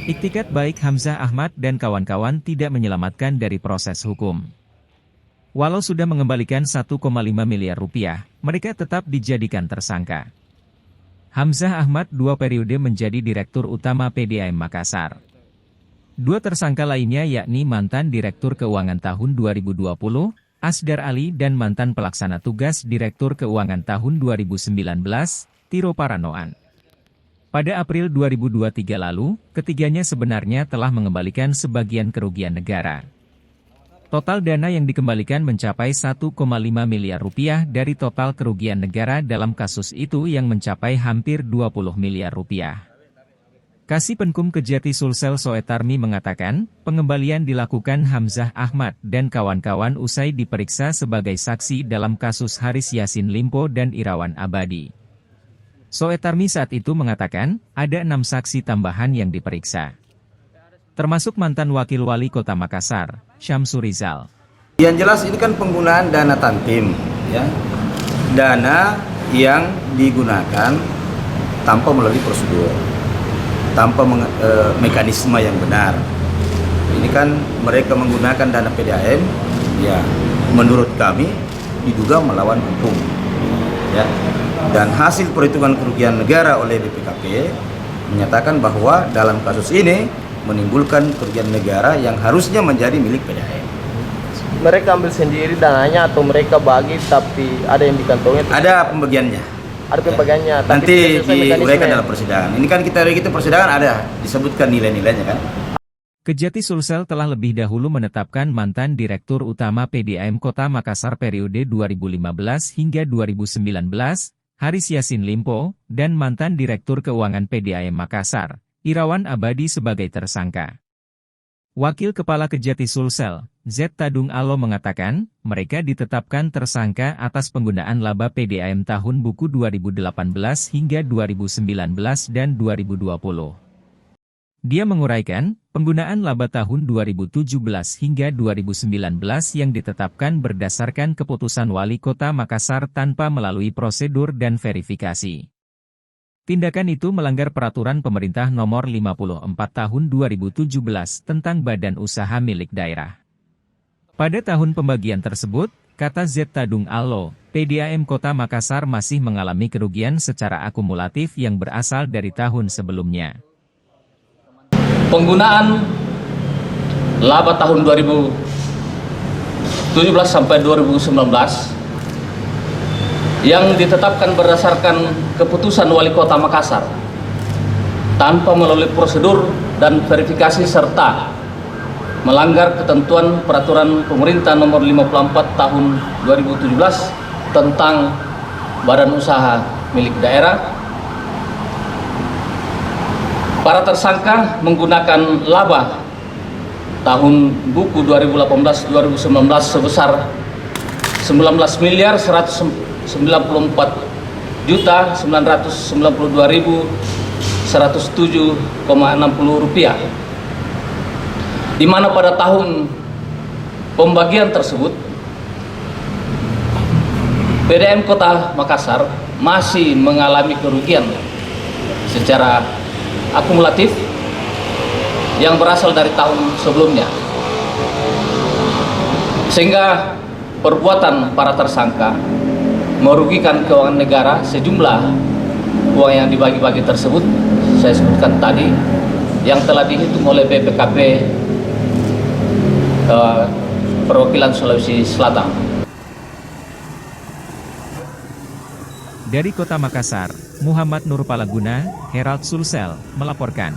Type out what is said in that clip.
Iktikat baik Hamzah Ahmad dan kawan-kawan tidak menyelamatkan dari proses hukum. Walau sudah mengembalikan 1,5 miliar rupiah, mereka tetap dijadikan tersangka. Hamzah Ahmad 2 periode menjadi Direktur Utama PDAM Makassar. 2 tersangka lainnya yakni mantan Direktur Keuangan tahun 2020, Asdar Ali dan mantan Pelaksana Tugas Direktur Keuangan tahun 2019, Tiro Paranoan. Pada April 2023 lalu, ketiganya sebenarnya telah mengembalikan sebagian kerugian negara. Total dana yang dikembalikan mencapai 1,5 miliar rupiah dari total kerugian negara dalam kasus itu yang mencapai hampir 20 miliar rupiah. Kasih Penkum Kejati Sulsel Soetarmi mengatakan, pengembalian dilakukan Hamzah Ahmad dan kawan-kawan usai diperiksa sebagai saksi dalam kasus Haris Yassin Limpo dan Irawan Abadi. Soetarmi saat itu mengatakan, ada 6 saksi tambahan yang diperiksa. Termasuk mantan Wakil Wali Kota Makassar, Syamsu Rizal. Yang jelas ini kan penggunaan dana tantim, ya. Dana yang digunakan tanpa melalui prosedur, tanpa mekanisme yang benar. Ini kan mereka menggunakan dana PDAM, ya menurut kami diduga melawan hukum, ya. Dan hasil perhitungan kerugian negara oleh BPKP menyatakan bahwa dalam kasus ini menimbulkan kerugian negara yang harusnya menjadi milik PDAM. Mereka ambil sendiri dananya atau mereka bagi tapi ada yang dikantongi? Ada pembagiannya. Ada pembagiannya. Ya. Nanti diuraikan dalam persidangan. Ini kan kita persidangan ada disebutkan nilai-nilainya kan. Kejati Sulsel telah lebih dahulu menetapkan mantan Direktur Utama PDAM Kota Makassar periode 2015 hingga 2019, Haris Yassin Limpo, dan mantan Direktur Keuangan PDAM Makassar, Irawan Abadi sebagai tersangka. Wakil Kepala Kejati Sulsel, Z. Tadung Alo mengatakan, mereka ditetapkan tersangka atas penggunaan laba PDAM tahun buku 2018 hingga 2019 dan 2020. Dia menguraikan, penggunaan laba tahun 2017 hingga 2019 yang ditetapkan berdasarkan keputusan Wali Kota Makassar tanpa melalui prosedur dan verifikasi. Tindakan itu melanggar Peraturan Pemerintah Nomor 54 Tahun 2017 tentang Badan Usaha Milik Daerah. Pada tahun pembagian tersebut, kata Z. Tadung Alo, PDAM Kota Makassar masih mengalami kerugian secara akumulatif yang berasal dari tahun sebelumnya. Penggunaan laba tahun 2017 sampai 2019 yang ditetapkan berdasarkan keputusan Wali Kota Makassar tanpa melalui prosedur dan verifikasi serta melanggar ketentuan Peraturan Pemerintah Nomor 54 Tahun 2017 tentang Badan Usaha Milik Daerah. Para tersangka menggunakan laba tahun buku 2018-2019 sebesar 19.994.992.107,60 rupiah, di mana pada tahun pembagian tersebut PDAM Kota Makassar masih mengalami kerugian secara akumulatif yang berasal dari tahun sebelumnya, sehingga perbuatan para tersangka merugikan keuangan negara. Sejumlah uang yang dibagi-bagi tersebut saya sebutkan tadi yang telah dihitung oleh BPKP perwakilan Sulawesi Selatan. Dari Kota Makassar, Muhammad Nur Palaguna, Herald Sulsel, melaporkan.